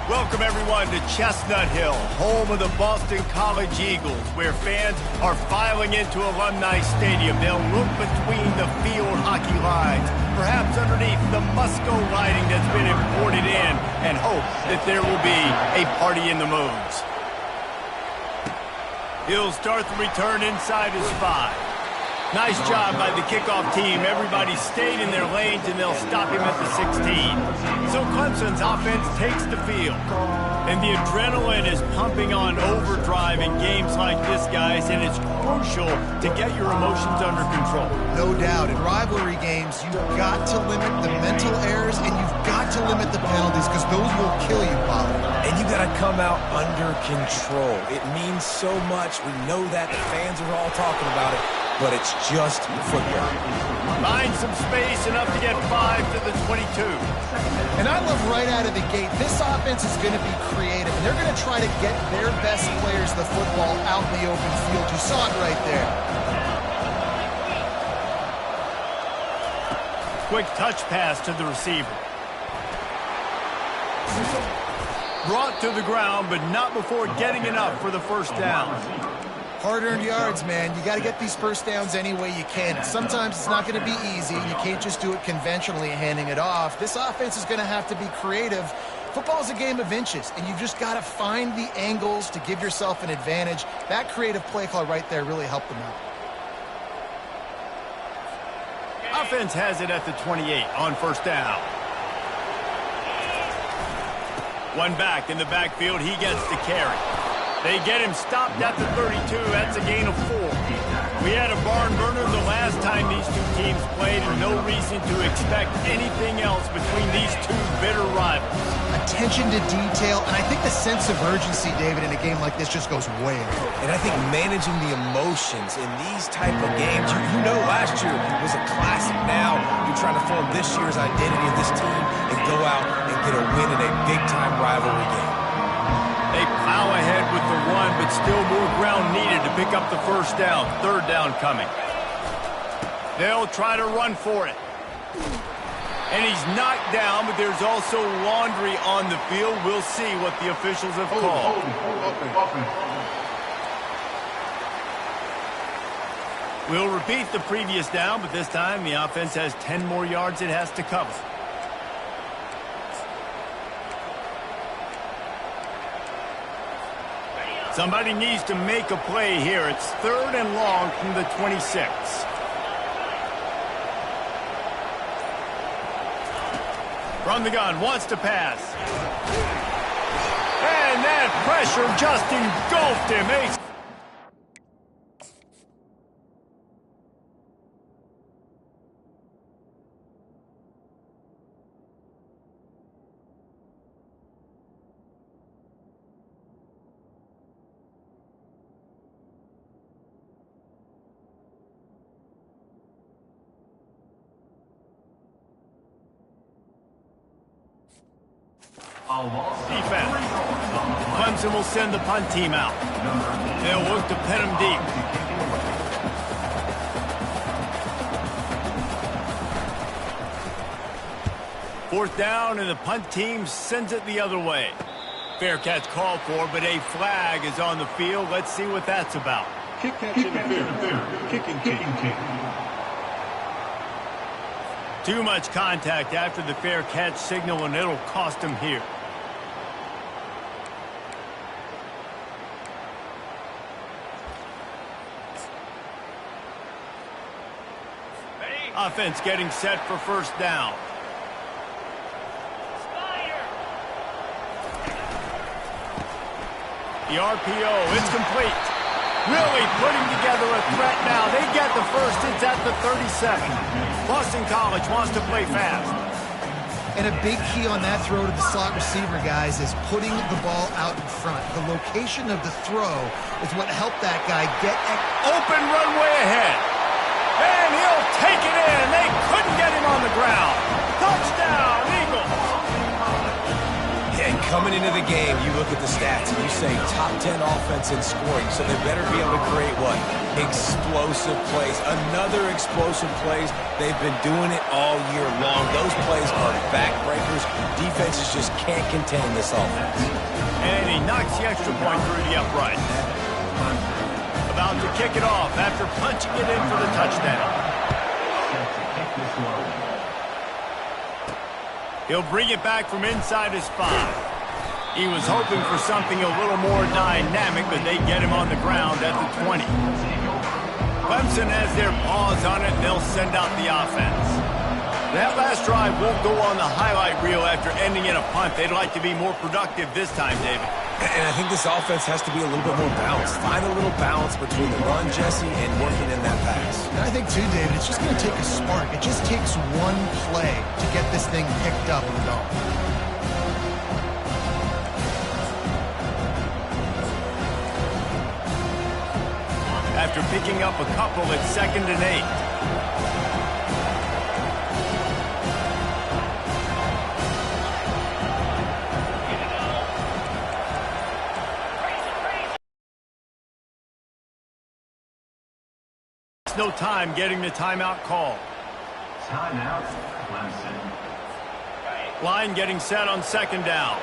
Welcome, everyone, to Chestnut Hill, home of the Boston College Eagles, where fans are filing into Alumni Stadium. They'll look between the field hockey lines, perhaps underneath the Musco lighting that's been imported in, and hope that there will be a party in the moons. He'll start the return inside his 5. Nice job by the kickoff team. Everybody stayed in their lanes, and they'll stop him at the 16. So Clemson's offense takes the field. And the adrenaline is pumping on overdrive in games like this, guys, and it's crucial to get your emotions under control. No doubt. In rivalry games, you've got to limit the mental errors, and you've got to limit the penalties, because those will kill you, Pollard. And you got to come out under control. It means so much. We know that. The fans are all talking about it. But it's just football. Find some space, enough to get 5 to the 22. And I love right out of the gate, this offense is going to be creative. And they're going to try to get their best players the football out in the open field. You saw it right there. Quick touch pass to the receiver. Brought to the ground, but not before getting enough for the first down. Hard-earned yards, man. You got to get these first downs any way you can. Sometimes it's not going to be easy. You can't just do it conventionally, handing it off. This offense is going to have to be creative. Football is a game of inches, and you've just got to find the angles to give yourself an advantage. That creative play call right there really helped them out. Offense has it at the 28 on first down. One back in the backfield. He gets the carry. They get him stopped at the 32. That's a gain of 4. We had a barn burner the last time these two teams played, and no reason to expect anything else between these two bitter rivals. Attention to detail, and I think the sense of urgency, David, in a game like this just goes way up. And I think managing the emotions in these type of games, you know last year was a classic. Now you're trying to form this year's identity of this team and go out and get a win in a big-time rivalry game. They plow ahead with the run, but still more ground needed to pick up the first down. Third down coming. They'll try to run for it. And he's knocked down, but there's also laundry on the field. We'll see what the officials have called. We'll repeat the previous down, but this time the offense has 10 more yards it has to cover. Somebody needs to make a play here. It's 3rd and long from the 26. From the gun, wants to pass. And that pressure just engulfed him. Defense. Clemson will send the punt team out. They'll look to pin him deep. Fourth down, and the punt team sends it the other way. Fair catch called for, but a flag is on the field. Let's see what that's about. Kick catch interference. Kicking team. Too much contact after the fair catch signal, and it'll cost him here. Offense getting set for first down. The RPO, it's complete. Really putting together a threat now. They get the first. It's at the 37. Boston College wants to play fast. And a big key on that throw to the slot receiver, guys, is putting the ball out in front. The location of the throw is what helped that guy get an open runway ahead. And he'll take it in. They couldn't get him on the ground. Touchdown, Eagles. And Coming into the game, you look at the stats and you say top 10 offense in scoring, so they better be able to create what? Explosive plays. Another explosive plays. They've been doing it all year long. Those plays are backbreakers. Defenses just can't contain this offense. And he knocks the extra point through the upright. About to kick it off after punching it in for the touchdown. He'll bring it back from inside his 5. He was hoping for something a little more dynamic, but they get him on the ground at the 20. Clemson has their paws on it, and they'll send out the offense. That last drive won't go on the highlight reel after ending in a punt. They'd like to be more productive this time, David. And I think this offense has to be a little bit more balanced. Find a little balance between the run, Jesse, and working in that pass. And I think, too, David, it's just going to take a spark. It just takes one play to get this thing picked up and going. After picking up a couple, it's 2nd and 8. No time getting the timeout call. Timeout, Clemson. Line getting set on 2nd down.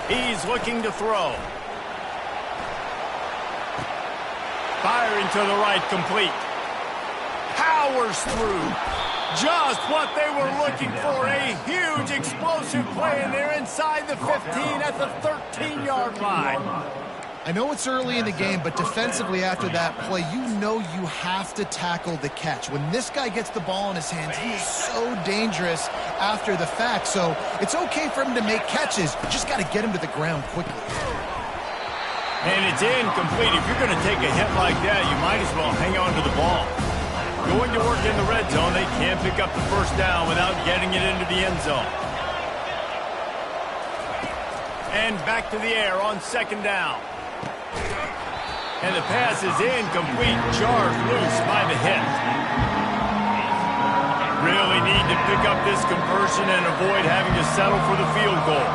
He's looking to throw. Firing to the right, complete. Powers through. Just what they were looking for. A huge explosive play, and they're inside the 15 at the 13-yard line. I know it's early in the game, but defensively after that play, you know you have to tackle the catch. When this guy gets the ball in his hands, he is so dangerous after the fact. So it's okay for him to make catches. You just got to get him to the ground quickly. And it's incomplete. If you're going to take a hit like that, you might as well hang on to the ball. Going to work in the red zone, they can't pick up the first down without getting it into the end zone. And back to the air on 2nd down. And the pass is incomplete, jarred loose by the hit. Really need to pick up this conversion and avoid having to settle for the field goal.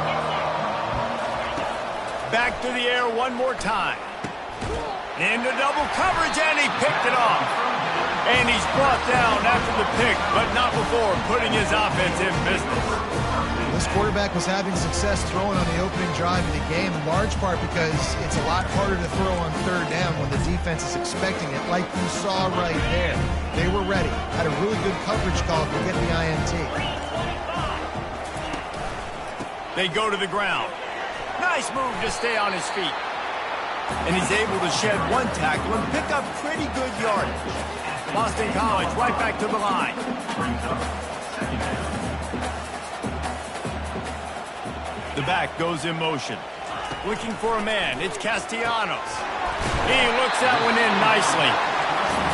Back to the air one more time. Into double coverage, and he picked it off. And he's brought down after the pick, but not before putting his offense in business. This quarterback was having success throwing on the opening drive of the game, in large part because it's a lot harder to throw on 3rd down when the defense is expecting it, like you saw right there. They were ready. Had a really good coverage call to get the INT. They go to the ground. Nice move to stay on his feet. And he's able to shed one tackle and pick up pretty good yardage. Boston College right back to the line. The back goes in motion. Looking for a man. It's Castellanos. He looks that one in nicely.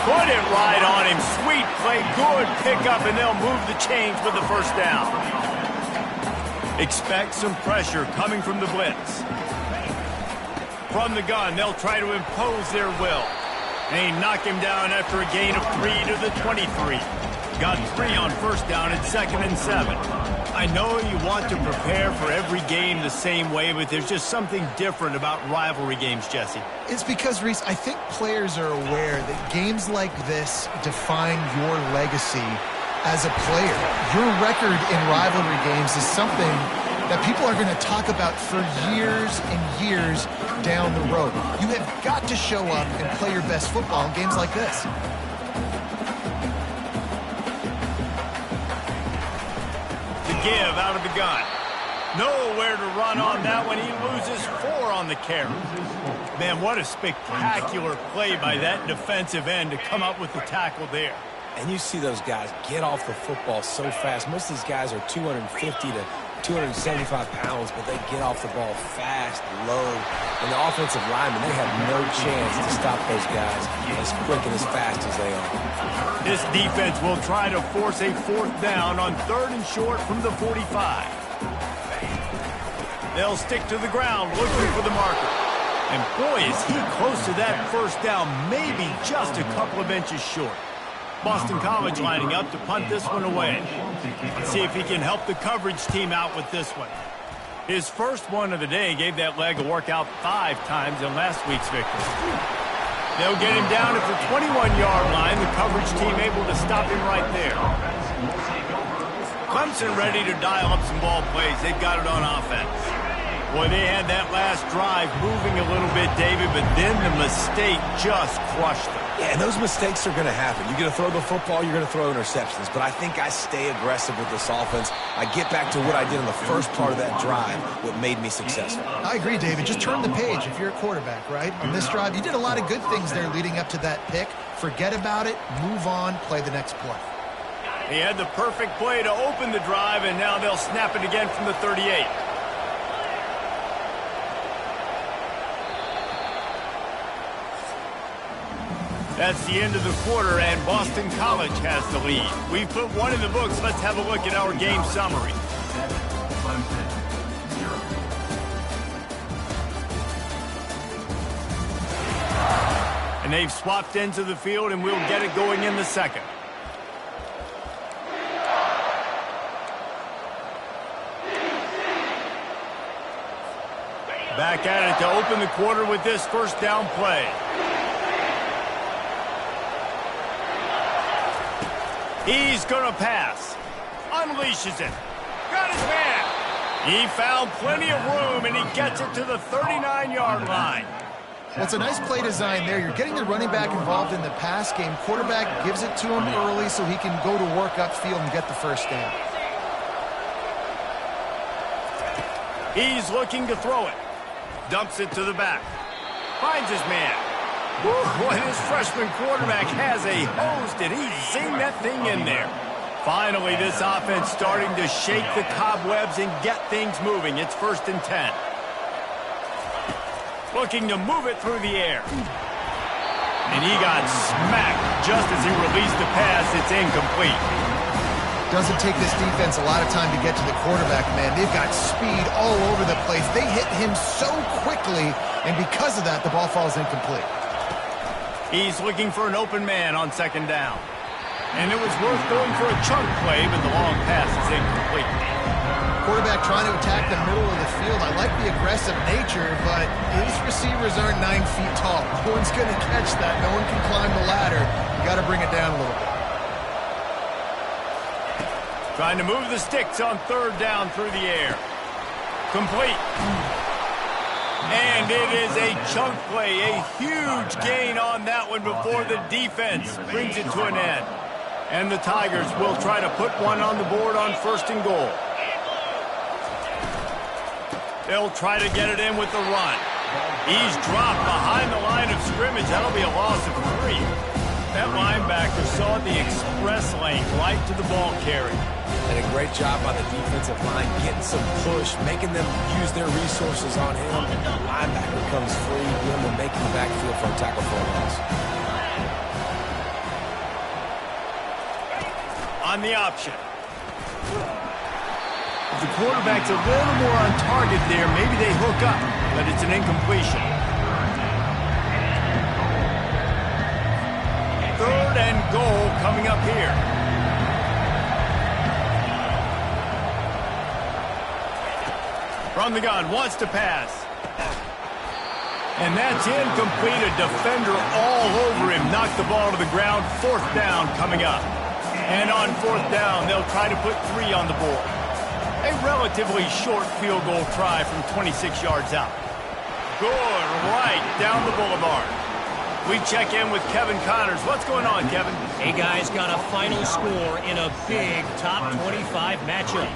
Put it right on him. Sweet play. Good pickup, and they'll move the chains with the first down. Expect some pressure coming from the blitz. From the gun, they'll try to impose their will. They knock him down after a gain of 3 to the 23. Got 3 on first down at 2nd and 7. I know you want to prepare for every game the same way, but there's just something different about rivalry games, Jesse. It's because, Reese, I think players are aware that games like this define your legacy as a player. Your record in rivalry games is something that people are going to talk about for years and years down the road. You have got to show up and play your best football in games like this. The give out of the gun. Nowhere to run on that one. He loses 4 on the carry. Man, what a spectacular play by that defensive end to come up with the tackle there. And you see those guys get off the football so fast. Most of these guys are 250 to 275 pounds, but they get off the ball fast, low. And the offensive linemen, they have no chance to stop those guys as quick and as fast as they are. This defense will try to force a 4th down on 3rd and short from the 45. They'll stick to the ground looking for the marker. And boy, is he close to that first down, maybe just a couple of inches short. Boston College lining up to punt this one away. Let's see if he can help the coverage team out with this one. His first one of the day gave that leg a workout 5 times in last week's victory. They'll get him down at the 21-yard line. The coverage team able to stop him right there. Clemson ready to dial up some ball plays. They've got it on offense. Boy, they had that last drive moving a little bit, David, but then the mistake just crushed them. Yeah, and those mistakes are going to happen. You're going to throw the football, you're going to throw interceptions. But I think I stay aggressive with this offense. I get back to what I did in the first part of that drive, what made me successful. I agree, David. Just turn the page if you're a quarterback, right? On this drive, you did a lot of good things there leading up to that pick. Forget about it, move on, play the next play. He had the perfect play to open the drive, and now they'll snap it again from the 38. That's the end of the quarter, and Boston College has the lead. We've put one in the books. Let's have a look at our game summary. And they've swapped into the field, and we'll get it going in the second. Back at it to open the quarter with this first down play. He's going to pass. Unleashes it. Got his man. He found plenty of room, and he gets it to the 39-yard line. Well, it's a nice play design there. You're getting the running back involved in the pass game. Quarterback gives it to him early so he can go to work upfield and get the first down. He's looking to throw it. Dumps it to the back. Finds his man. Boy, this freshman quarterback has a hose. Did he zing that thing in there? Finally, this offense starting to shake the cobwebs and get things moving. It's 1st and 10. Looking to move it through the air. And he got smacked just as he released the pass. It's incomplete. Doesn't take this defense a lot of time to get to the quarterback, man. They've got speed all over the place. They hit him so quickly, and because of that, the ball falls incomplete. He's looking for an open man on 2nd down. And it was worth going for a chunk play, but the long pass is incomplete. Quarterback trying to attack the middle of the field. I like the aggressive nature, but his receivers aren't 9 feet tall. No one's going to catch that. No one can climb the ladder. You got to bring it down a little bit. Trying to move the sticks on 3rd down through the air. Complete. And it is a chunk play, a huge gain on that one before the defense brings it to an end. And the Tigers will try to put one on the board on 1st and goal. They'll try to get it in with the run. He's dropped behind the line of scrimmage. That'll be a loss of 3. That linebacker saw the express lane right to the ball carrier. And a great job by the defensive line, getting some push, making them use their resources on him. The linebacker comes free, him and making the backfield for a tackle for a loss. On the option. If the quarterback's a little more on target there, maybe they hook up, but it's an incompletion. 3rd and goal coming up here. From the gun, wants to pass. And that's incomplete. A defender all over him. Knocked the ball to the ground. 4th down coming up. And on 4th down, they'll try to put 3 on the board. A relatively short field goal try from 26 yards out. Good, right down the boulevard. We check in with Kevin Connors. What's going on, Kevin? Hey, guys, got a final score in a big top 25 matchup.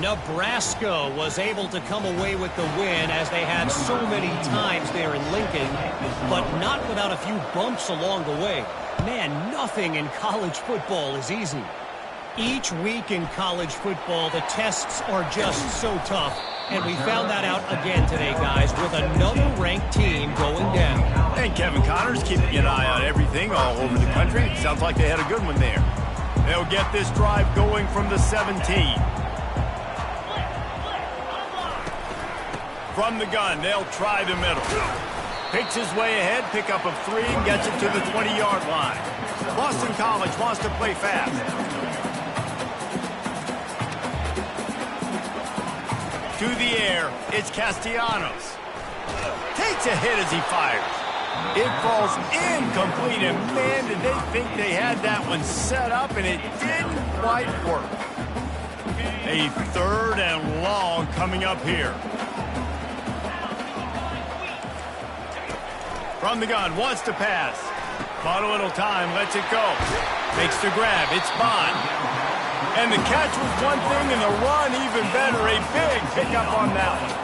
Nebraska was able to come away with the win as they had so many times there in Lincoln, but not without a few bumps along the way. Man, nothing in college football is easy. Each week in college football, the tests are just so tough, and we found that out again today, guys, with another ranked team going down. And Kevin Connors keeping an eye on everything all over the country. Sounds like they had a good one there. They'll get this drive going from the 17. From the gun, they'll try the middle. Picks his way ahead, pick up of 3, and gets it to the 20-yard line. Boston College wants to play fast. To the air, it's Castellanos. Takes a hit as he fires. It falls incomplete, and man, did they think they had that one set up, and it didn't quite work. A 3rd and long coming up here. From the gun, wants to pass. Bought a little time, lets it go. Makes the grab, it's Bond. And the catch was one thing, and the run even better. A big pickup on that one.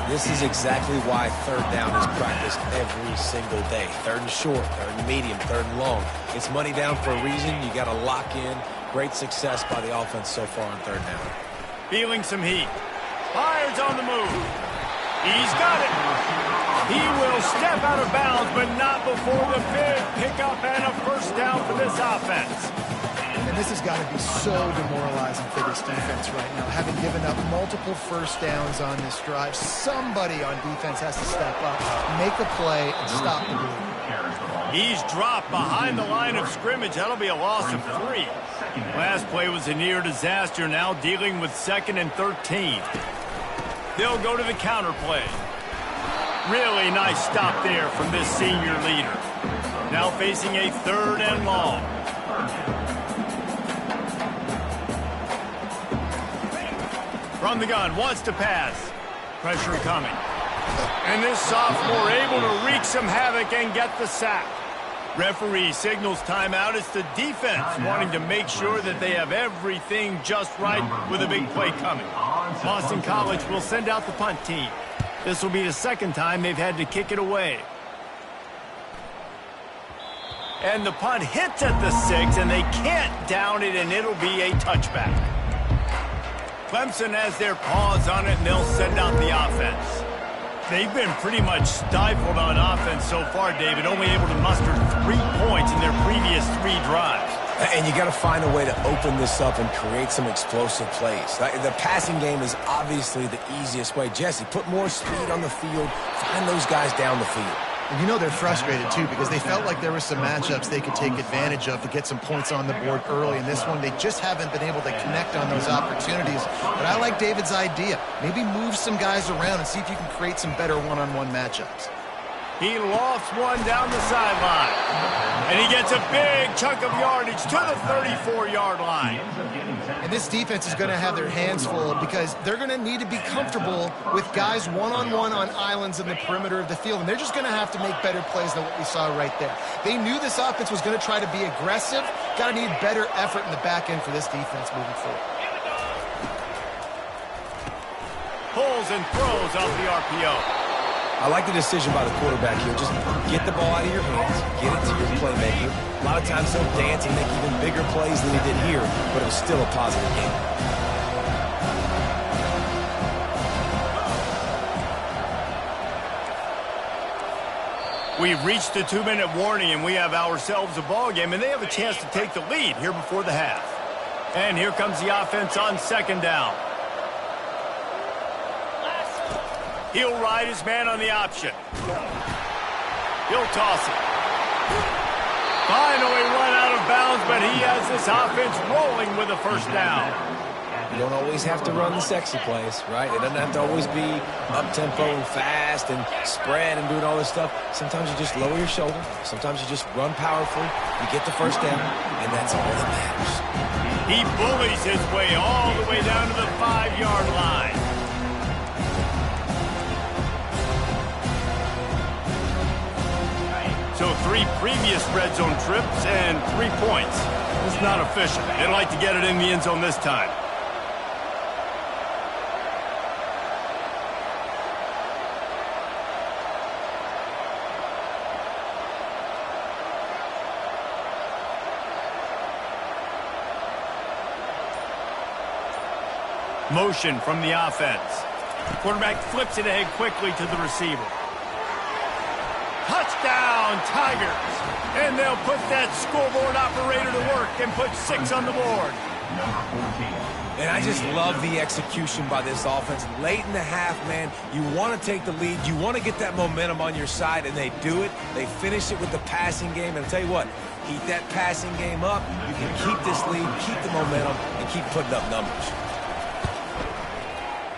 This is exactly why 3rd down is practiced every single day. 3rd and short, 3rd and medium, 3rd and long. It's money down for a reason. You got to lock in. Great success by the offense so far on 3rd down. Feeling some heat. Fires on the move. He's got it. He will step out of bounds, but not before the big pickup and a 1st down for this offense. And this has got to be so demoralizing for this defense right now. Having given up multiple 1st downs on this drive, somebody on defense has to step up, make a play, and stop the bleeding. He's dropped behind the line of scrimmage. That'll be a loss of 3. Last play was a near disaster, now dealing with 2nd and 13. They'll go to the counter play. Really nice stop there from this senior leader. Now facing a 3rd and long. From the gun, wants to pass. Pressure coming. And this sophomore able to wreak some havoc and get the sack. Referee signals timeout. It's the defense wanting to make sure that they have everything just right with a big play coming. Boston College will send out the punt team. This will be the 2nd time they've had to kick it away. And the punt hits at the 6, and they can't down it, and it'll be a touchback. Clemson has their paws on it, and they'll send out the offense. They've been pretty much stifled on offense so far, David, only able to muster 3 points in their previous 3 drives. And you got to find a way to open this up and create some explosive plays. The passing game is obviously the easiest way. Jesse, put more speed on the field. Find those guys down the field. And you know they're frustrated, too, because they felt like there were some matchups they could take advantage of to get some points on the board early. In this one, they just haven't been able to connect on those opportunities. But I like David's idea. Maybe move some guys around and see if you can create some better one-on-one matchups. He lofts one down the sideline. And he gets a big chunk of yardage to the 34-yard line. And this defense is going to have their hands full because they're going to need to be comfortable with guys one-on-one on islands in the perimeter of the field. And they're just going to have to make better plays than what we saw right there. They knew this offense was going to try to be aggressive. Got to need better effort in the back end for this defense moving forward. Pulls and throws off the RPO. I like the decision by the quarterback here. Just get the ball out of your hands, get it to your playmaker. A lot of times he'll dance and make even bigger plays than he did here, but it was still a positive game. We've reached the 2-minute warning, and we have ourselves a ball game, and they have a chance to take the lead here before the half. And here comes the offense on 2nd down. He'll ride his man on the option. He'll toss it. Finally run out of bounds, but he has this offense rolling with a 1st down. You don't always have to run the sexy plays, right? It doesn't have to always be up-tempo and fast and spread and doing all this stuff. Sometimes you just lower your shoulder. Sometimes you just run powerfully. You get the 1st down, and that's all that matters. He bullies his way all the way down to the 5-yard line. So 3 previous red zone trips and 3 points. It's not official. They'd like to get it in the end zone this time. Motion from the offense. Quarterback flips it ahead quickly to the receiver. Touchdown, Tigers. And they'll put that scoreboard operator to work and put 6 on the board. And I just love the execution by this offense. Late in the half, man, you want to take the lead. You want to get that momentum on your side, and they do it. They finish it with the passing game. And I'll tell you what, keep that passing game up. You can keep this lead, keep the momentum, and keep putting up numbers.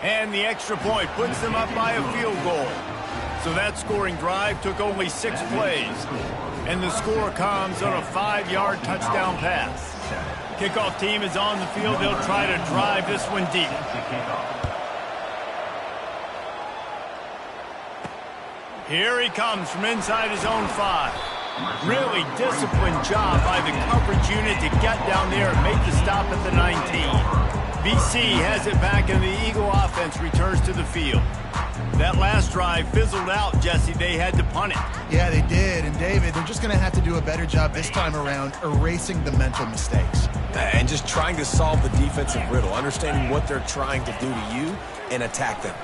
And the extra point puts them up by a field goal. So that scoring drive took only 6 plays. And the score comes on a 5-yard touchdown pass. Kickoff team is on the field. They'll try to drive this one deep. Here he comes from inside his own 5. Really disciplined job by the coverage unit to get down there and make the stop at the 19. BC has it back, and the Eagle offense returns to the field. That last drive fizzled out, Jesse. They had to punt it. Yeah, they did. And, David, they're just going to have to do a better job this time around erasing the mental mistakes. And just trying to solve the defensive riddle, understanding what they're trying to do to you and attack them.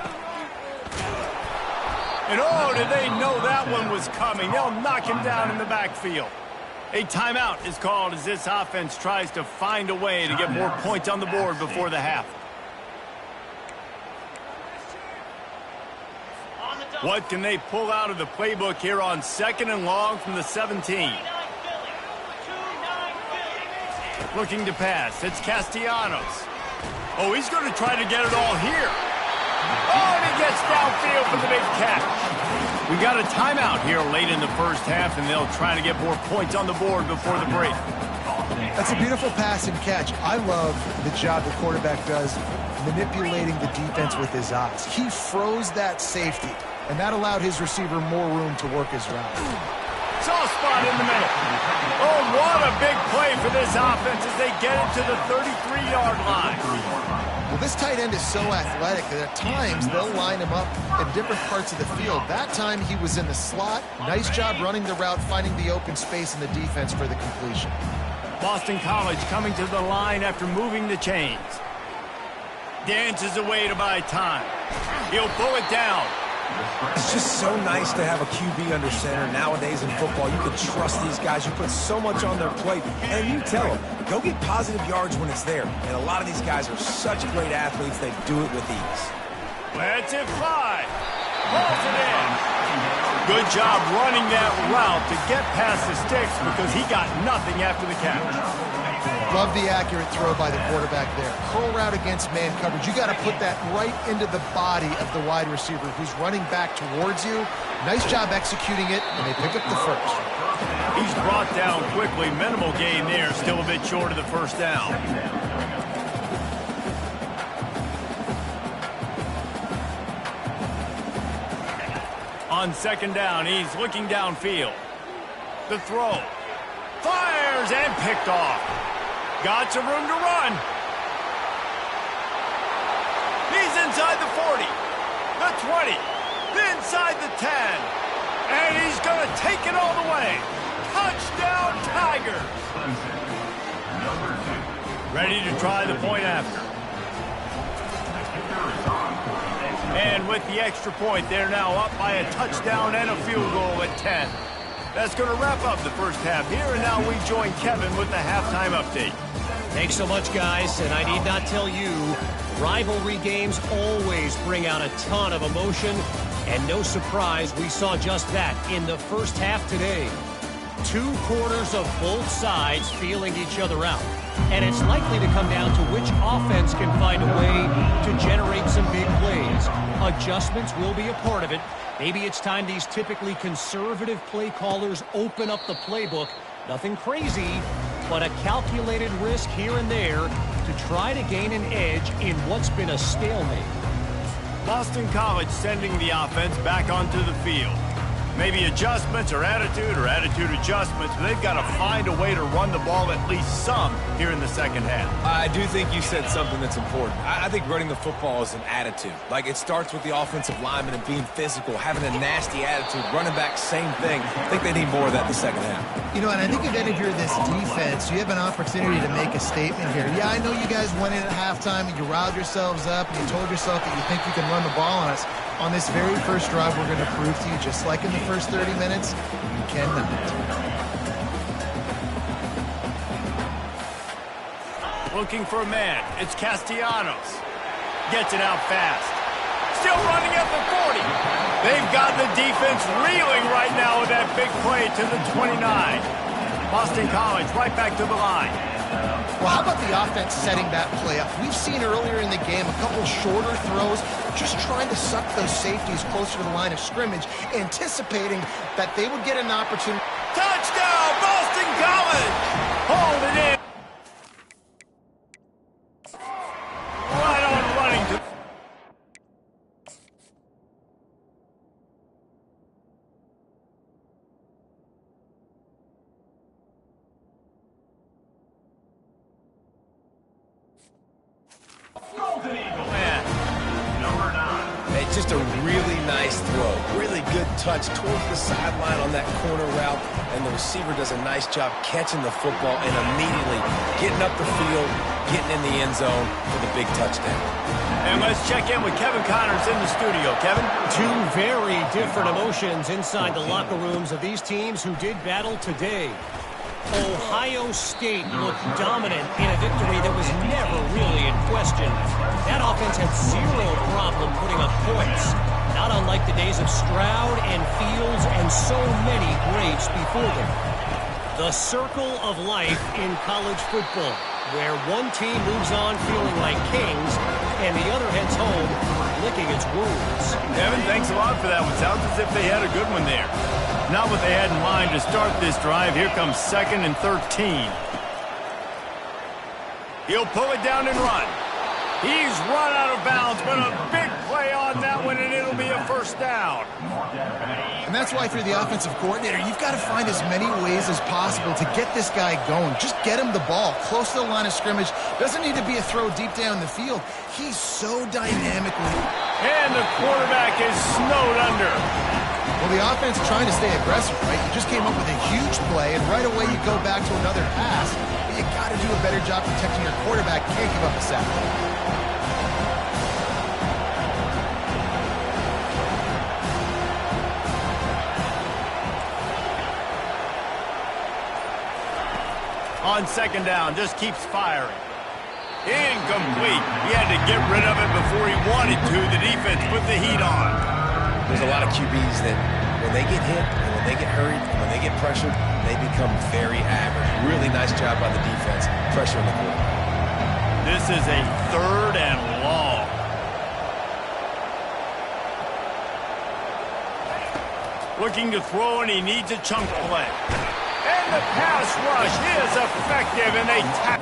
And, oh, did they know that one was coming? They'll knock him down in the backfield. A timeout is called as this offense tries to find a way to get more points on the board before the half. What can they pull out of the playbook here on 2nd and long from the 17? Looking to pass. It's Castellanos. Oh, he's going to try to get it all here. Oh, and he gets downfield for the big catch. We got a timeout here late in the first half, and they'll try to get more points on the board before the break. That's a beautiful pass and catch. I love the job the quarterback does manipulating the defense with his eyes. He froze that safety, and that allowed his receiver more room to work his route. Soft spot in the middle. Oh, what a big play for this offense as they get it to the 33-yard line. Well, this tight end is so athletic that at times they'll line him up in different parts of the field. That time he was in the slot. Nice job running the route, finding the open space in the defense for the completion. Boston College coming to the line after moving the chains. Dances away to buy time. He'll pull it down. It's just so nice to have a QB under center. Nowadays in football, you can trust these guys. You put so much on their plate, and you tell them, go get positive yards when it's there. And a lot of these guys are such great athletes, they do it with ease. Lets it fly. Pulls it in. Good job running that route to get past the sticks because he got nothing after the catch. Love the accurate throw by the quarterback there. Curl route against man coverage. You got to put that right into the body of the wide receiver who's running back towards you. Nice job executing it, and they pick up the first. He's brought down quickly. Minimal gain there. Still a bit short of the first down. On 2nd down, he's looking downfield. The throw. Fires and picked off. Got some room to run. He's inside the 40, the 20, inside the 10. And he's going to take it all the way. Touchdown, Tigers. Ready to try the point after. And with the extra point, they're now up by a touchdown and a field goal at 10. That's going to wrap up the first half here, and now we join Kevin with the halftime update. Thanks so much, guys, and I need not tell you, rivalry games always bring out a ton of emotion, and no surprise, we saw just that in the first half today. 2 quarters of both sides feeling each other out, and it's likely to come down to which offense can find a way to generate some big plays. Adjustments will be a part of it. Maybe it's time these typically conservative play callers open up the playbook. Nothing crazy, but a calculated risk here and there to try to gain an edge in what's been a stalemate. Boston College sending the offense back onto the field. Maybe adjustments or attitude adjustments, but they've got to find a way to run the ball at least some here in the second half. I do think you said something that's important. I think running the football is an attitude. Like, it starts with the offensive lineman and being physical, having a nasty attitude. Running back, same thing. I think they need more of that in the second half. You know, and I think if you're this defense, you have an opportunity to make a statement here. Yeah, I know you guys went in at halftime and you riled yourselves up and you told yourself that you think you can run the ball on us. On this very first drive, we're going to prove to you, just like in the first 30 minutes, you cannot. looking for a man. It's Castellanos. Gets it out fast. Still running at the 40. They've got the defense reeling right now with that big play to the 29. Boston College right back to the line. Well, how about the offense setting that play up? We've seen earlier in the game a couple shorter throws, just trying to suck those safeties closer to the line of scrimmage, anticipating that they would get an opportunity. Touchdown, Boston College! Hold it in. Right on running to... Golden Eagle. Man. Number 9. Hey, just a really nice throw. Really good touch towards the sideline on that corner route, and the receiver does a nice job catching the football and immediately getting up the field, getting in the end zone for the big touchdown. And let's check in with Kevin Connors in the studio. Kevin? Two very different emotions inside the locker rooms of these teams who did battle today. Ohio State looked dominant in a victory that was never really in question. That offense had zero problem putting up points, not unlike the days of Stroud and Fields and so many greats before them. The circle of life in college football, where one team moves on feeling like kings and the other heads home licking its wounds. Kevin, thanks a lot for that one. Sounds as if they had a good one there. Not what they had in mind to start this drive. Here comes 2nd and 13. He'll pull it down and run. He's run out of bounds, but a big play on that one, and it'll be a first down. And that's why, through the offensive coordinator, you've got to find as many ways as possible to get this guy going. Just get him the ball close to the line of scrimmage. Doesn't need to be a throw deep down the field. He's so dynamically. And the quarterback is snowed under. Well, the offense trying to stay aggressive, right? You just came up with a huge play, and right away you go back to another pass. But you got to do a better job protecting your quarterback. Can't give up a sack. On 2nd down, just keeps firing. Incomplete. He had to get rid of it before he wanted to. The defense put the heat on. There's a lot of QBs that when they get hit, and when they get hurried, and when they get pressured, they become very average. Really nice job by the defense, pressuring the quarterback. This is a 3rd and long. Looking to throw, and he needs a chunk play. And the pass rush is effective, and they tap.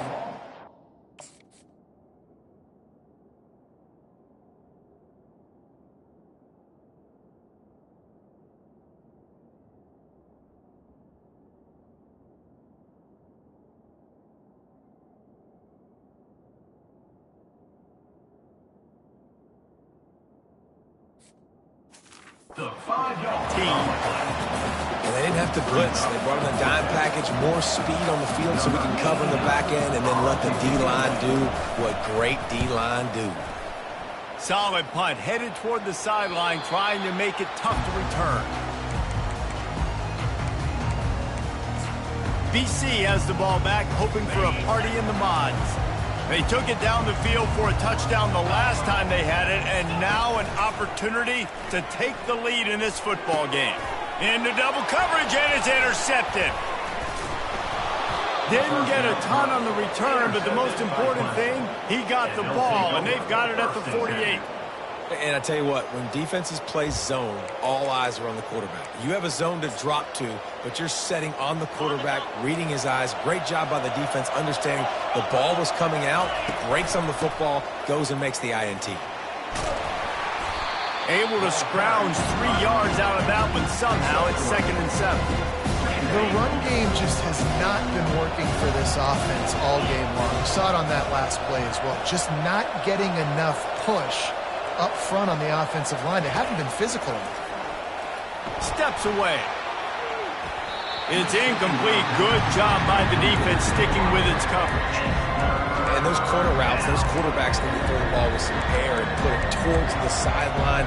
The 5-yard Team. And they didn't have to blitz. They brought in a dime package, more speed on the field so we can cover in the back end and then let the D-line do what great D-line do. Solid punt, headed toward the sideline, trying to make it tough to return. BC has the ball back, hoping for a party in the mods. They took it down the field for a touchdown the last time they had it, and now an opportunity to take the lead in this football game. Into double coverage, and it's intercepted. Didn't get a ton on the return, but the most important thing, he got the ball, and they've got it at the 48. And I tell you what, when defenses play zone, all eyes are on the quarterback. You have a zone to drop to, but you're setting on the quarterback, reading his eyes. Great job by the defense, understanding the ball was coming out, breaks on the football, goes and makes the INT. Able to scrounge 3 yards out of that one somehow. It's 2nd and 7. The run game just has not been working for this offense all game long. We saw it on that last play as well. Just not getting enough push up front on the offensive line. They haven't been physical enough. Steps away. It's incomplete. Good job by the defense sticking with its coverage. And those corner routes, those quarterbacks need to throw the ball with some air and put it towards the sideline,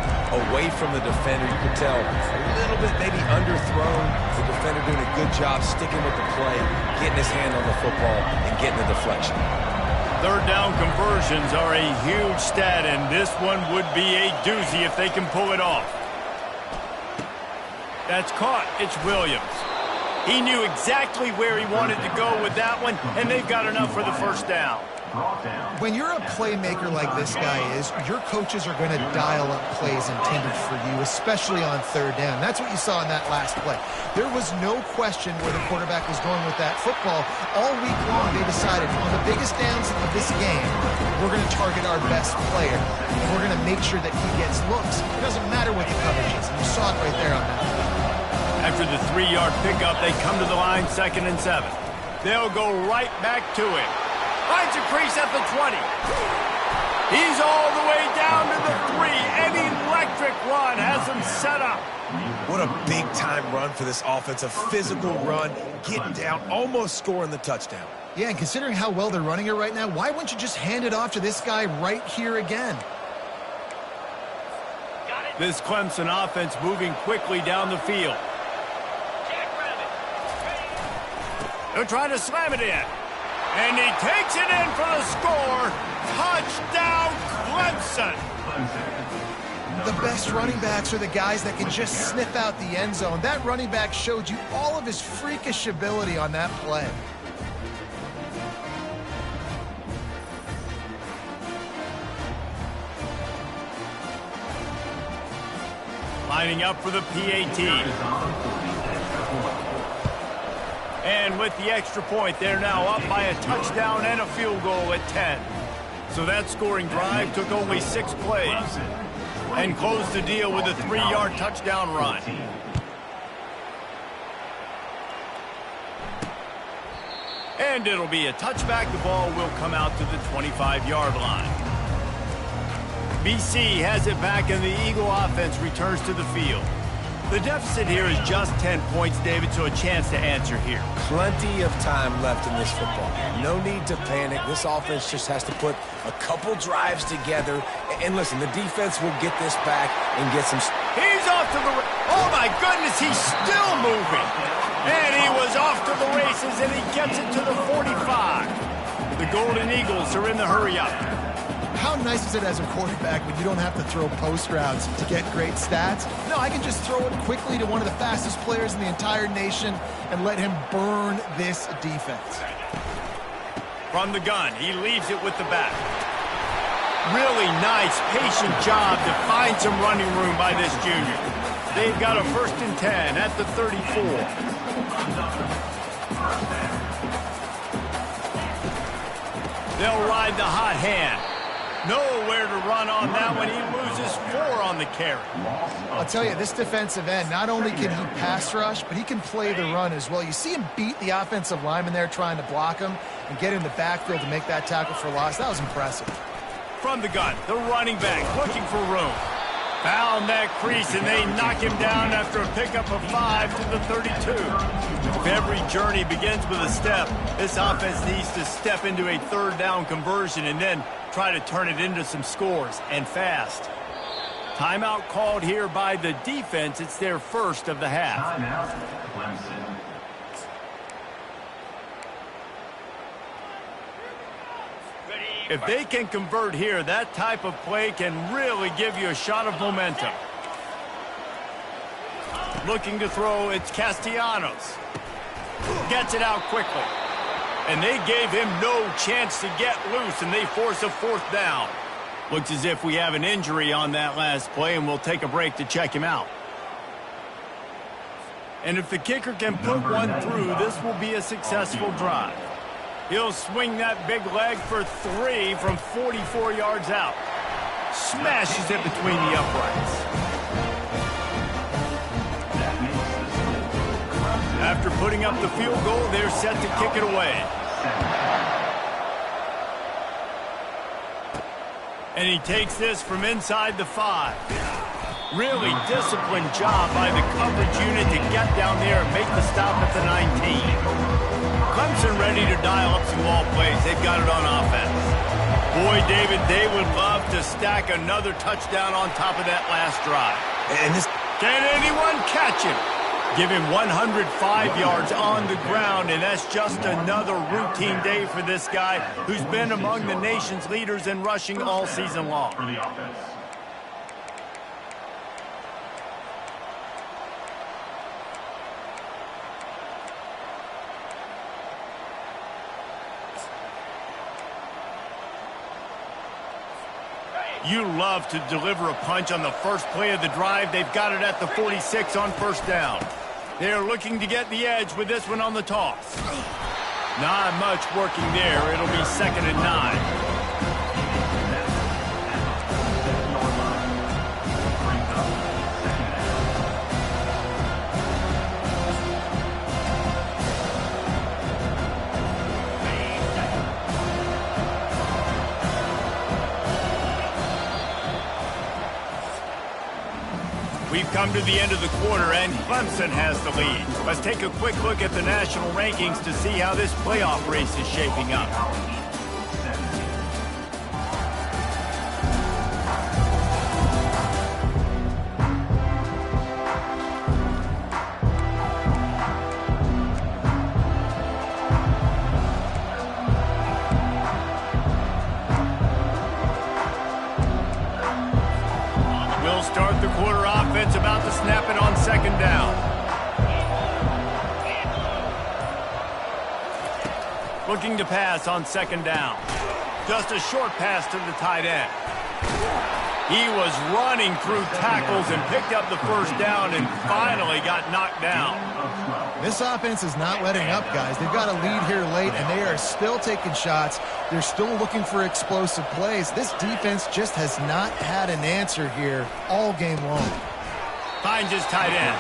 away from the defender. You can tell a little bit maybe underthrown. The defender doing a good job sticking with the play, getting his hand on the football, and getting the deflection. Third down conversions are a huge stat, and this one would be a doozy if they can pull it off. That's caught. It's Williams. He knew exactly where he wanted to go with that one, and they've got enough for the first down. When you're a playmaker like this guy is, your coaches are going to dial up plays intended for you, especially on third down. That's what you saw in that last play. There was no question where the quarterback was going with that football. All week long, they decided on the biggest downs of this game, we're going to target our best player, and we're going to make sure that he gets looks. It doesn't matter what the coverage is. You saw it right there on that play. After the 3-yard pickup, they come to the line 2nd and 7. They'll go right back to it. Finds a crease at the 20. He's all the way down to the 3. An electric run has him set up. What a big-time run for this offense. A physical run, getting down, almost scoring the touchdown. Yeah, and considering how well they're running it right now, why wouldn't you just hand it off to this guy right here again? This Clemson offense moving quickly down the field. They're trying to slam it in. And he takes it in for the score. Touchdown, Clemson. The best running backs are the guys that can just sniff out the end zone. That running back showed you all of his freakish ability on that play. Lining up for the PAT. And with the extra point, they're now up by a touchdown and a field goal at 10. So that scoring drive took only 6 plays and closed the deal with a 3-yard touchdown run. And it'll be a touchback. The ball will come out to the 25-yard line. BC has it back, and the Eagle offense returns to the field. The deficit here is just 10 points, David, so a chance to answer here. Plenty of time left in this football. No need to panic. This offense just has to put a couple drives together. And listen, the defense will get this back and get some... He's off to the... Oh, my goodness, he's still moving. And he was off to the races, and he gets it to the 45. The Golden Eagles are in the hurry-up. How nice is it as a quarterback when you don't have to throw post routes to get great stats? No, I can just throw it quickly to one of the fastest players in the entire nation and let him burn this defense. From the gun, he leaves it with the back. Really nice, patient job to find some running room by this junior. They've got a 1st and 10 at the 34. They'll ride the hot hand. Nowhere to run on that one. He loses 4 on the carry. I'll tell you, this defensive end, not only can he pass rush, but he can play the run as well. You see him beat the offensive lineman there trying to block him and get in the backfield to make that tackle for loss. That was impressive. From the gun, the running back looking for room. Found that crease, and they knock him down after a pickup of 5 to the 32. If every journey begins with a step, this offense needs to step into a 3rd down conversion and then try to turn it into some scores, and fast. Timeout called here by the defense. It's their first of the half. Timeout, Clemson. If they can convert here, that type of play can really give you a shot of momentum. Looking to throw, it's Castellanos. Gets it out quickly. And they gave him no chance to get loose, and they force a 4th down. Looks as if we have an injury on that last play, and we'll take a break to check him out. And if the kicker can put one through, this will be a successful drive. He'll swing that big leg for 3 from 44 yards out. Smashes it between the uprights. After putting up the field goal, they're set to kick it away. And he takes this from inside the 5. Really disciplined job by the coverage unit to get down there and make the stop at the 19. Clemson ready to dial up some ball plays. They've got it on offense. Boy, David, they would love to stack another touchdown on top of that last drive. And this... Can anyone catch him? Give him 105 yards on the ground, and that's just another routine day for this guy who's been among the nation's leaders in rushing all season long. For the offense. You love to deliver a punch on the first play of the drive. They've got it at the 46 on first down. They're looking to get the edge with this one on the toss. Not much working there. It'll be 2nd and 9. We've come to the end of the quarter, and Clemson has the lead. Let's take a quick look at the national rankings to see how this playoff race is shaping up. We'll start the quarter offense about to snap it on 2nd down. Looking to pass on 2nd down. Just a short pass to the tight end. He was running through tackles and picked up the first down and finally got knocked down. This offense is not letting up, guys. They've got a lead here late, and they are still taking shots. They're still looking for explosive plays. This defense just has not had an answer here all game long. Finds his tight end.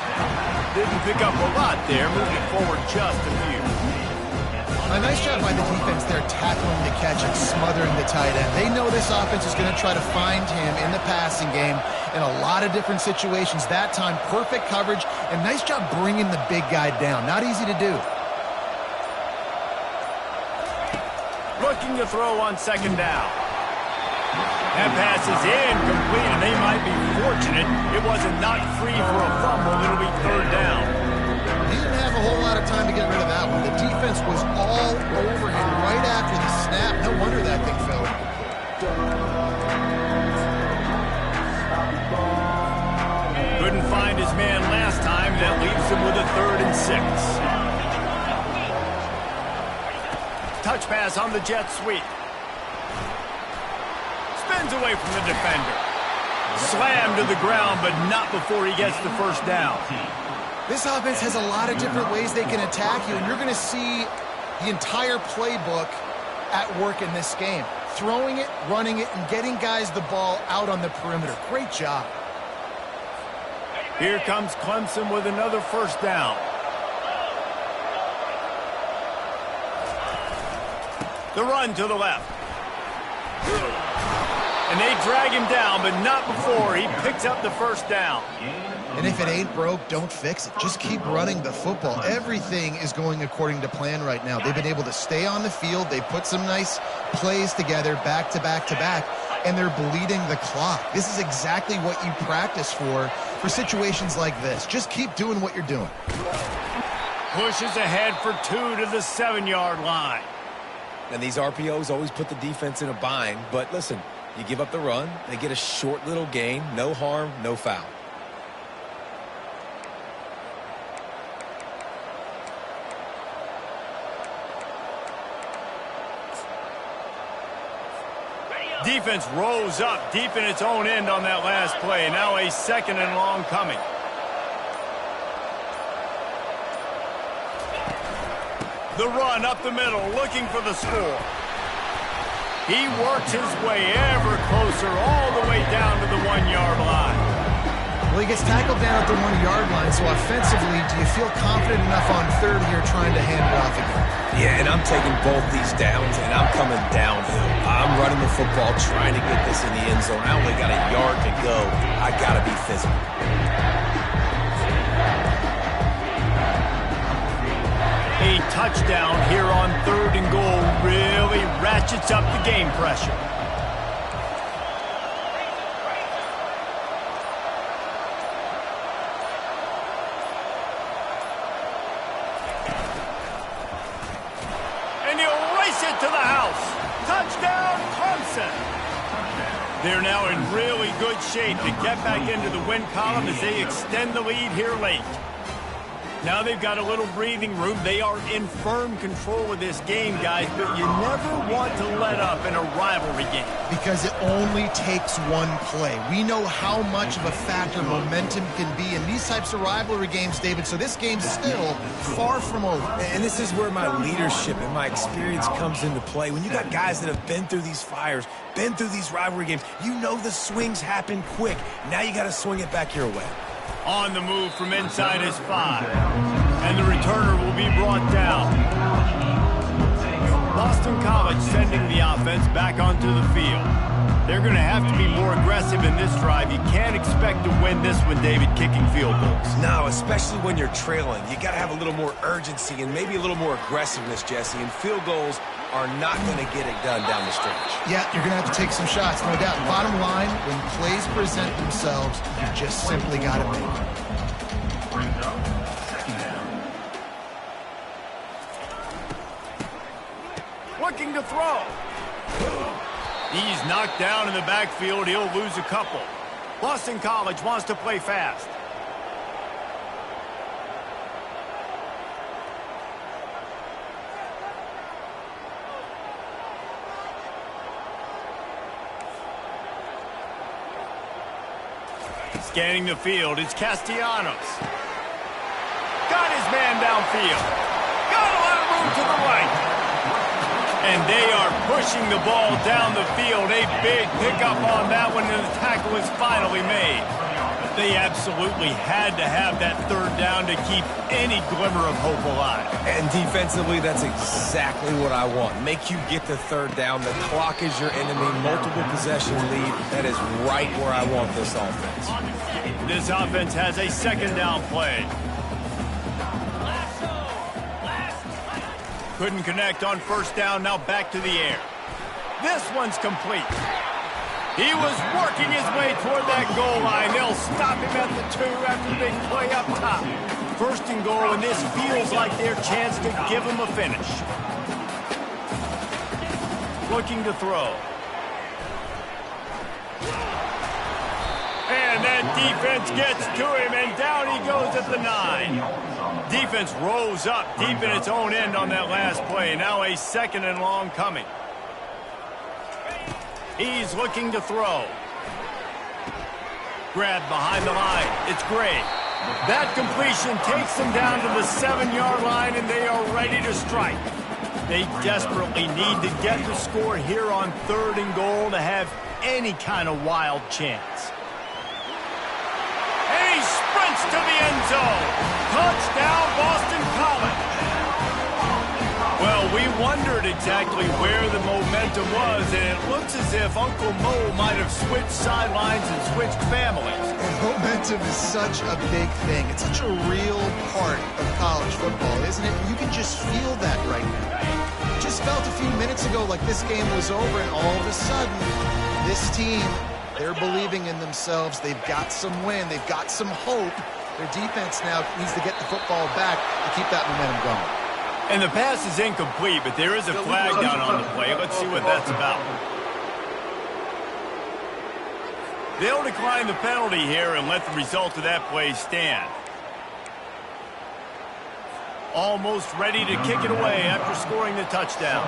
Didn't pick up a lot there, moving forward just a few. A nice job by the defense there, tackling the catch and smothering the tight end. They know this offense is going to try to find him in the passing game in a lot of different situations. That time, perfect coverage, and nice job bringing the big guy down. Not easy to do. Looking to throw on 2nd down. That pass is incomplete, and they might be fortunate it wasn't knocked free for a fumble. It'll be 3rd down. He didn't have a whole lot of time to get rid of that one. The defense was all over him right after the snap. No wonder that thing fell. Couldn't find his man last time. That leaves him with a 3rd and 6. Touch pass on the jet sweep. Spins away from the defender. Slammed to the ground, but not before he gets the first down. This offense has a lot of different ways they can attack you, and you're going to see the entire playbook at work in this game. Throwing it, running it, and getting guys the ball out on the perimeter. Great job. Here comes Clemson with another first down. The run to the left. And they drag him down, but not before he picks up the first down. And if it ain't broke, don't fix it. Just keep running the football. Everything is going according to plan right now. They've been able to stay on the field. They put some nice plays together back to back to back, and they're bleeding the clock. This is exactly what you practice for situations like this. Just keep doing what you're doing. Pushes ahead for 2 to the 7-yard line. And these RPOs always put the defense in a bind. But listen, you give up the run, they get a short little gain, no harm, no foul. Defense rose up deep in its own end on that last play. Now a 2nd and long coming. The run up the middle, looking for the score. He works his way ever closer, all the way down to the 1-yard line. Well, he gets tackled down at the 1-yard line, so offensively, do you feel confident enough on 3rd here trying to hand it off again? Yeah, and I'm taking both these downs, and I'm coming downhill. I'm running the football, trying to get this in the end zone. I only got a yard to go. I got to be physical. A touchdown here on 3rd and goal really ratchets up the game pressure. to the house. Touchdown, Clemson. They're now in really good shape to get back into the win column as they extend the lead here late. Now they've got a little breathing room. They are in firm control of this game, guys, but you never want to let up in a rivalry game. Because it only takes one play. We know how much of a factor momentum can be in these types of rivalry games, David, so this game's still far from over. And this is where my leadership and my experience comes into play. When you got guys that have been through these fires, been through these rivalry games, you know the swings happen quick. Now you got to swing it back your way. On the move from inside his 5. And the returner will be brought down. Boston College sending the offense back onto the field. They're going to have to be more aggressive in this drive. You can't expect to win this one, David, kicking field goals. No, especially when you're trailing. You got to have a little more urgency and maybe a little more aggressiveness, Jesse. And field goals are not going to get it done down the stretch. Yeah, you're going to have to take some shots, no doubt. Bottom line, when plays present themselves, you just simply got to make them. Looking to throw. He's knocked down in the backfield. He'll lose a couple. Boston College wants to play fast. Scanning the field, it's Castellanos. Got his man downfield. Got a lot of room to the right. And they are pushing the ball down the field. A big pickup on that one, and the tackle is finally made. They absolutely had to have that third down to keep any glimmer of hope alive. And defensively, that's exactly what I want. Make you get the third down. The clock is your enemy. Multiple possession lead. That is right where I want this offense. This offense has a second down play. Couldn't connect on first down, now back to the air. This one's complete. He was working his way toward that goal line. They'll stop him at the 2 after the big play up top. First and goal, and this feels like their chance to give him a finish. Looking to throw. And that defense gets to him, and down he goes at the 9. Defense rose up deep in its own end on that last play. Now a second and long coming. He's looking to throw. Grabbed behind the line. It's Gray. That completion takes them down to the 7-yard line, and they are ready to strike. They desperately need to get the score here on 3rd and goal to have any kind of wild chance. And he sprints to the end zone. Touchdown, Boston College. Well, we wondered exactly where the momentum was, and it looks as if Uncle Mo might have switched sidelines and switched families. And momentum is such a big thing. It's such a real part of college football, isn't it? You can just feel that right now. It just felt a few minutes ago like this game was over, and all of a sudden, this team, they're believing in themselves. They've got some wind. They've got some hope. Their defense now needs to get the football back to keep that momentum going. And the pass is incomplete, but there is a flag down on the play. Let's see what that's about. They'll decline the penalty here and let the result of that play stand. Almost ready to kick it away after scoring the touchdown.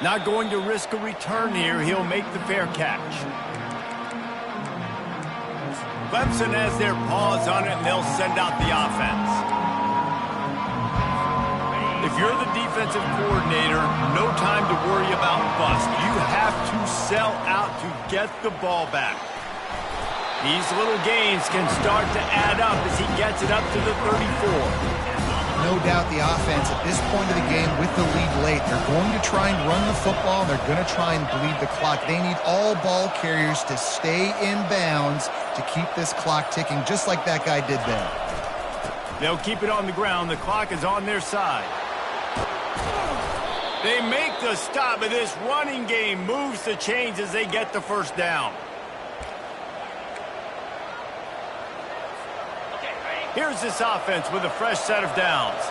Not going to risk a return here. He'll make the fair catch. Clemson has their paws on it, and they'll send out the offense. If you're the defensive coordinator, no time to worry about bust. You have to sell out to get the ball back. These little gains can start to add up as he gets it up to the 34. No doubt the offense at this point of the game with the lead late, they're going to try and run the football, and they're going to try and bleed the clock. They need all ball carriers to stay in bounds to keep this clock ticking, just like that guy did there. They'll keep it on the ground. The clock is on their side. They make the stop, but this running game moves the chains as they get the first down. Here's this offense with a fresh set of downs.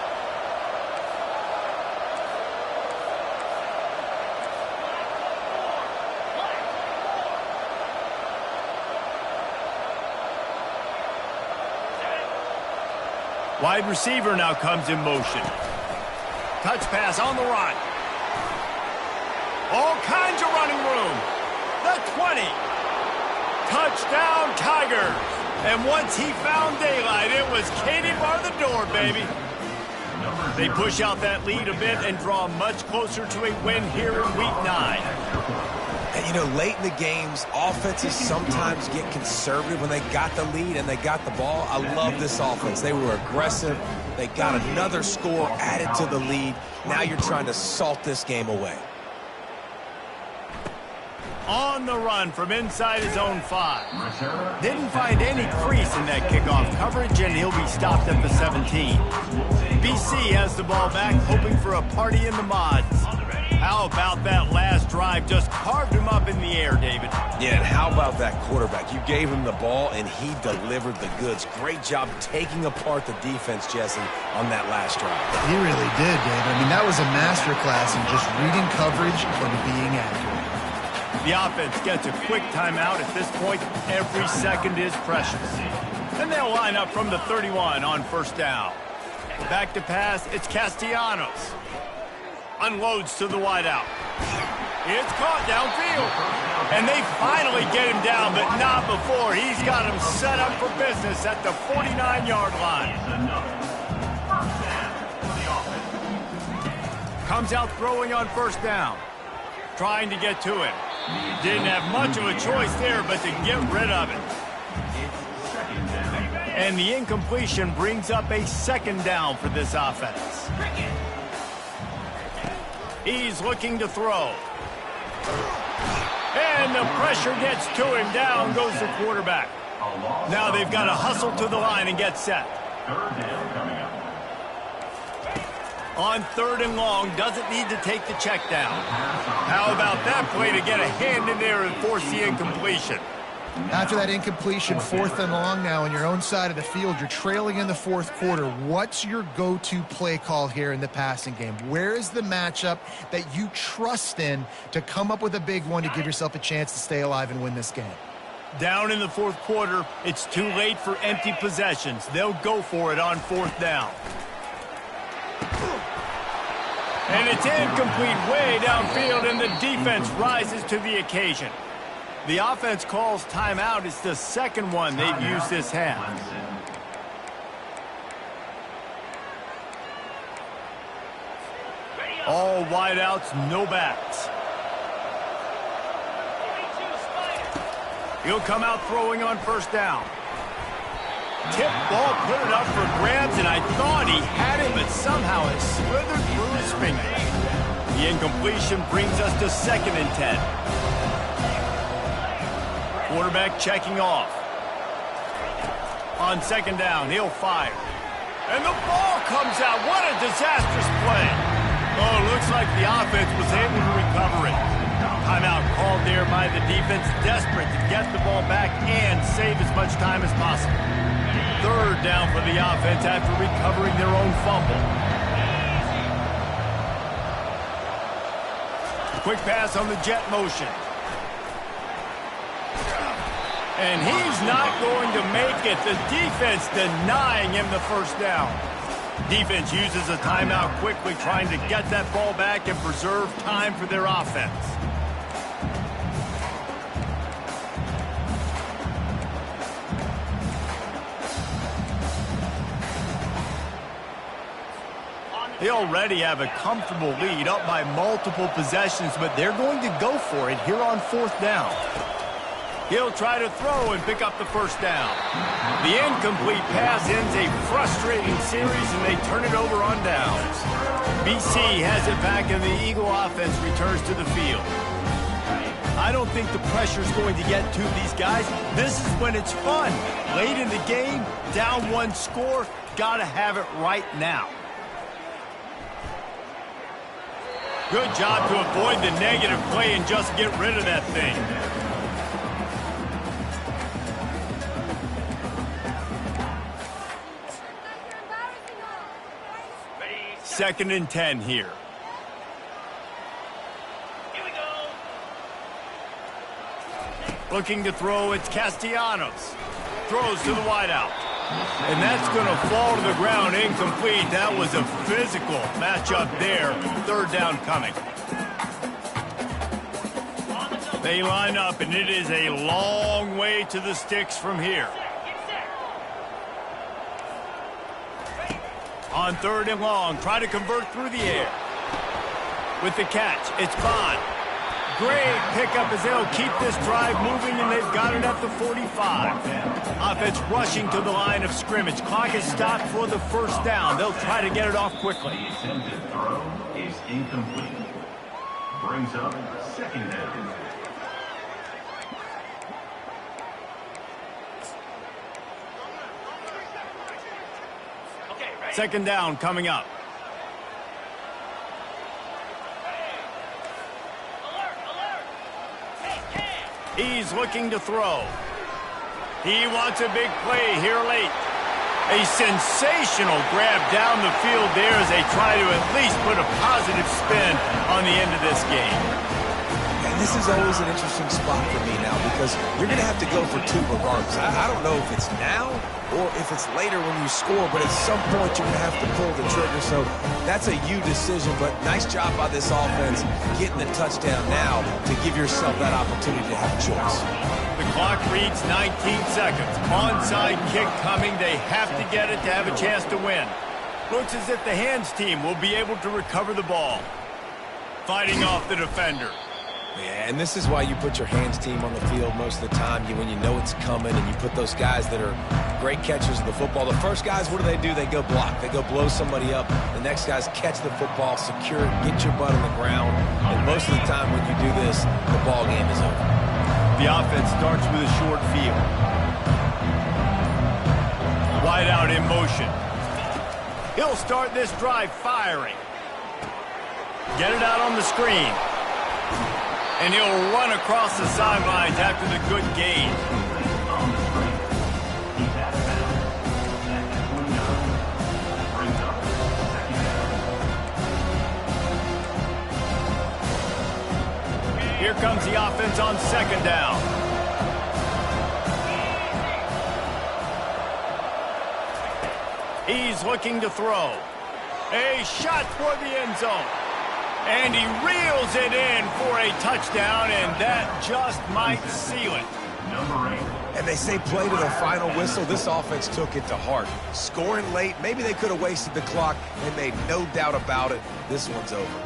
Wide receiver now comes in motion. Touch pass on the run. All kinds of running room. The 20. Touchdown, Tigers. And once he found daylight, it was Katie bar the door, baby. They push out that lead a bit and draw much closer to a win here in Week 9. And, you know, late in the games, offenses sometimes get conservative when they got the lead and they got the ball. I love this offense. They were aggressive. They got another score added to the lead. Now you're trying to salt this game away. On the run from inside his own 5. Didn't find any crease in that kickoff coverage, and he'll be stopped at the 17. BC has the ball back, hoping for a party in the mods. How about that last drive? Just carved him up in the air, David. Yeah, and how about that quarterback? You gave him the ball, and he delivered the goods. Great job taking apart the defense, Jesse, on that last drive. He really did, David. I mean, that was a masterclass in just reading coverage and being accurate. The offense gets a quick timeout. At this point, every second is precious. And they'll line up from the 31 on first down. Back to pass, it's Castellanos. Unloads to the wideout. It's caught downfield. And they finally get him down, but not before. He's got him set up for business at the 49-yard line. Comes out throwing on first down. Trying to get to him. Didn't have much of a choice there, but to get rid of it. And the incompletion brings up a second down for this offense. He's looking to throw. And the pressure gets to him. Down goes the quarterback. Now they've got to hustle to the line and get set. On 3rd and long, doesn't need to take the check down. How about that play to get a hand in there and force the incompletion? After that incompletion, 4th and long now on your own side of the field, you're trailing in the 4th quarter. What's your go-to play call here in the passing game? Where is the matchup that you trust in to come up with a big one to give yourself a chance to stay alive and win this game? Down in the 4th quarter, it's too late for empty possessions. They'll go for it on 4th down. And it's incomplete way downfield, and the defense rises to the occasion. The offense calls timeout. It's the second one they've used this half. All wideouts, no backs. He'll come out throwing on first down. Tip ball, put it up for grabs, and I thought he had it, but somehow it slithered through his fingers. The incompletion brings us to 2nd and 10. Quarterback checking off. On 2nd down, he'll fire. And the ball comes out. What a disastrous play. Oh, looks like the offense was able to recover it. Timeout called there by the defense, desperate to get the ball back and save as much time as possible. 3rd down for the offense after recovering their own fumble. Quick pass on the jet motion. And he's not going to make it. The defense denying him the first down. Defense uses a timeout quickly, trying to get that ball back and preserve time for their offense. They already have a comfortable lead, up by multiple possessions, but they're going to go for it here on 4th down. He'll try to throw and pick up the first down. The incomplete pass ends a frustrating series, and they turn it over on downs. BC has it back, and the Eagle offense returns to the field. I don't think the pressure's going to get to these guys. This is when it's fun. Late in the game, down 1 score, gotta have it right now. Good job to avoid the negative play and just get rid of that thing. 2nd and 10 here. Here we go. Looking to throw, it's Castellanos. Throws to the wideout. And that's going to fall to the ground incomplete. That was a physical matchup there. Third down coming. They line up, and it is a long way to the sticks from here. On third and long, try to convert through the air. With the catch, it's Bond. Great pickup as they'll keep this drive moving, and they've got it at the 45. Offense rushing to the line of scrimmage. Clock is stopped for the first down. They'll try to get it off quickly. The attempted throw is incomplete. Brings up second down. Second down coming up. He's looking to throw. He wants a big play here late. A sensational grab down the field there as they try to at least put a positive spin on the end of this game. And this is always an interesting spot for me now because you're going to have to go for two regardless. I don't know if it's now or if it's later when you score, but at some point you're going to have to pull the trigger. So that's a you decision, but nice job by this offense getting the touchdown now to give yourself that opportunity to have a choice. The clock reads 19 seconds. Onside kick coming. They have to get it to have a chance to win. Looks as if the hands team will be able to recover the ball. Fighting off the defender. Yeah, and this is why you put your hands team on the field most of the time when you know it's coming, and you put those guys that are great catchers of the football. The first guys, what do? They go block. They go blow somebody up. The next guys catch the football, secure it, get your butt on the ground. And most of the time when you do this, the ball game is over. The offense starts with a short field. Wide out in motion. He'll start this drive firing. Get it out on the screen. And he'll run across the sidelines after the good gain. Here comes the offense on second down. He's looking to throw. A shot toward the end zone. And he reels it in for a touchdown, and that just might seal it. Number 8. And they say play to the final whistle. This offense took it to heart. Scoring late, maybe they could have wasted the clock. They made no doubt about it. This one's over.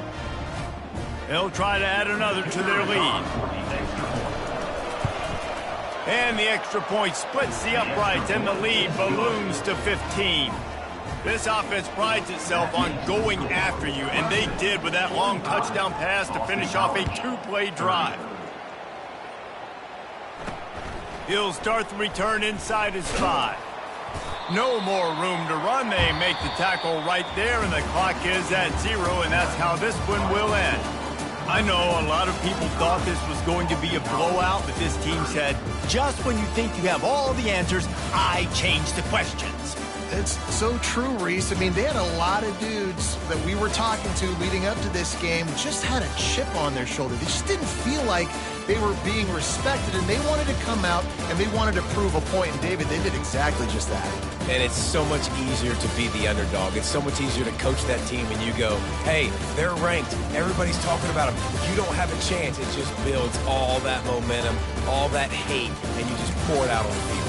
They'll try to add another to their lead. And the extra point splits the uprights, and the lead balloons to 15. This offense prides itself on going after you, and they did with that long touchdown pass to finish off a two-play drive. He'll start the return inside his 5. No more room to run. They make the tackle right there, and the clock is at 0, and that's how this one will end. I know a lot of people thought this was going to be a blowout, but this team said, just when you think you have all the answers, I change the questions. It's so true, Reese. I mean, they had a lot of dudes that we were talking to leading up to this game just had a chip on their shoulder. They just didn't feel like they were being respected, and they wanted to come out and they wanted to prove a point. And David, they did exactly just that. And it's so much easier to be the underdog. It's so much easier to coach that team and you go, hey, they're ranked. Everybody's talking about them. You don't have a chance. It just builds all that momentum, all that hate, and you just pour it out on the field.